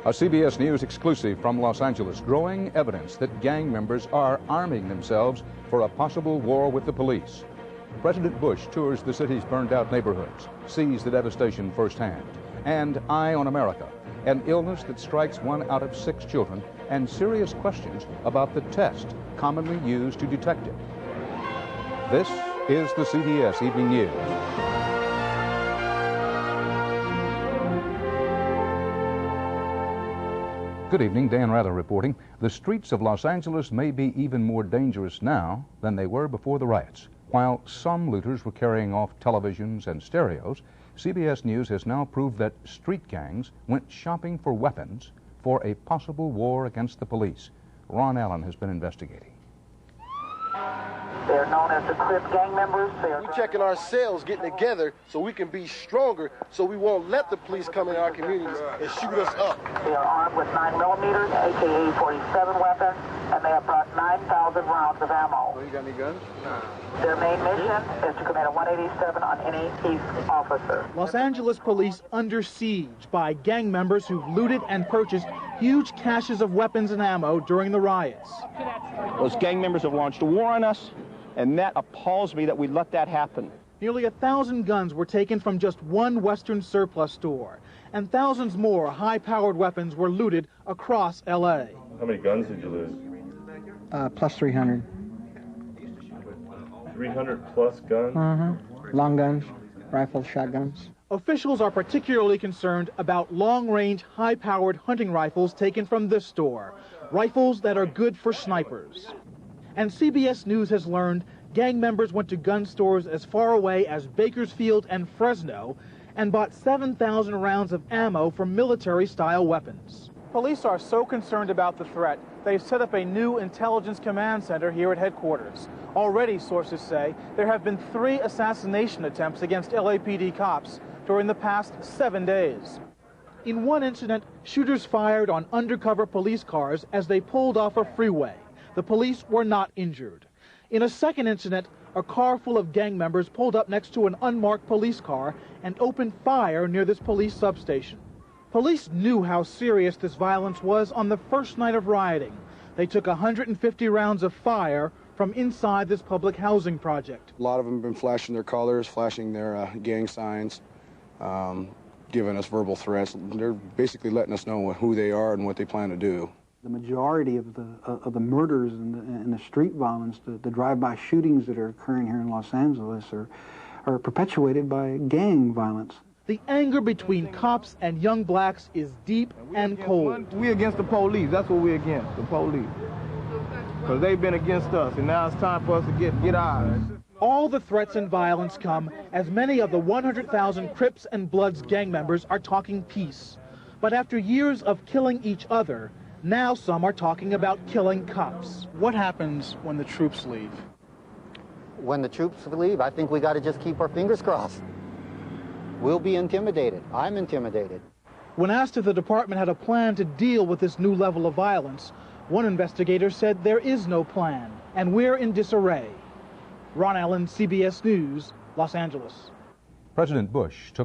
A CBS News exclusive from Los Angeles. Growing evidence that gang members are arming themselves for a possible war with the police. President Bush tours the city's burned-out neighborhoods, sees the devastation firsthand. And Eye on America, an illness that strikes 1 out of 6 children, and serious questions about the test commonly used to detect it. This is the CBS Evening News. Good evening, Dan Rather reporting. The streets of Los Angeles may be even more dangerous now than they were before the riots. While some looters were carrying off televisions and stereos, CBS News has now proved that street gangs went shopping for weapons for a possible war against the police. Ron Allen has been investigating. They're known as the Crips gang members. We're checking ourselves, getting together so we can be stronger, so we won't let the police come in our communities and shoot us up. They are armed with 9mm, AK-47 weapons, and they have brought 9,000 rounds of ammo. You got any guns? No. Their main mission is to commit a 187 on any peace officer. Los Angeles police under siege by gang members who looted and purchased huge caches of weapons and ammo during the riots. Those gang members have launched a war on us, and that appalls me that we let that happen. Nearly 1,000 guns were taken from just one Western surplus store, and thousands more high-powered weapons were looted across L.A. How many guns did you lose? Plus 300. 300 plus guns? Long guns, rifles, shotguns. Officials are particularly concerned about long-range, high-powered hunting rifles taken from this store, rifles that are good for snipers. And CBS News has learned gang members went to gun stores as far away as Bakersfield and Fresno and bought 7,000 rounds of ammo for military-style weapons. Police are so concerned about the threat, they've set up a new intelligence command center here at headquarters. Already, sources say, there have been 3 assassination attempts against LAPD cops during the past 7 days. In one incident, shooters fired on undercover police cars as they pulled off a freeway. The police were not injured. In a second incident, a car full of gang members pulled up next to an unmarked police car and opened fire near this police substation. Police knew how serious this violence was on the first night of rioting. They took 150 rounds of fire from inside this public housing project. A lot of them have been flashing their colors, flashing their gang signs, giving us verbal threats. They're basically letting us know who they are and what they plan to do. The majority of the murders and the street violence, the drive-by shootings that are occurring here in Los Angeles are perpetuated by gang violence. The anger between cops and young blacks is deep and cold. We against the police. That's what we're against, the police. Because they've been against us, and now it's time for us to get ours. All the threats and violence come as many of the 100,000 Crips and Bloods gang members are talking peace. But after years of killing each other, now some are talking about killing cops. What happens when the troops leave? When the troops leave, I think we got to just keep our fingers crossed. We'll be intimidated. I'm intimidated. When asked if the department had a plan to deal with this new level of violence, one investigator said there is no plan, and we're in disarray. Ron Allen, CBS News, Los Angeles. President Bush took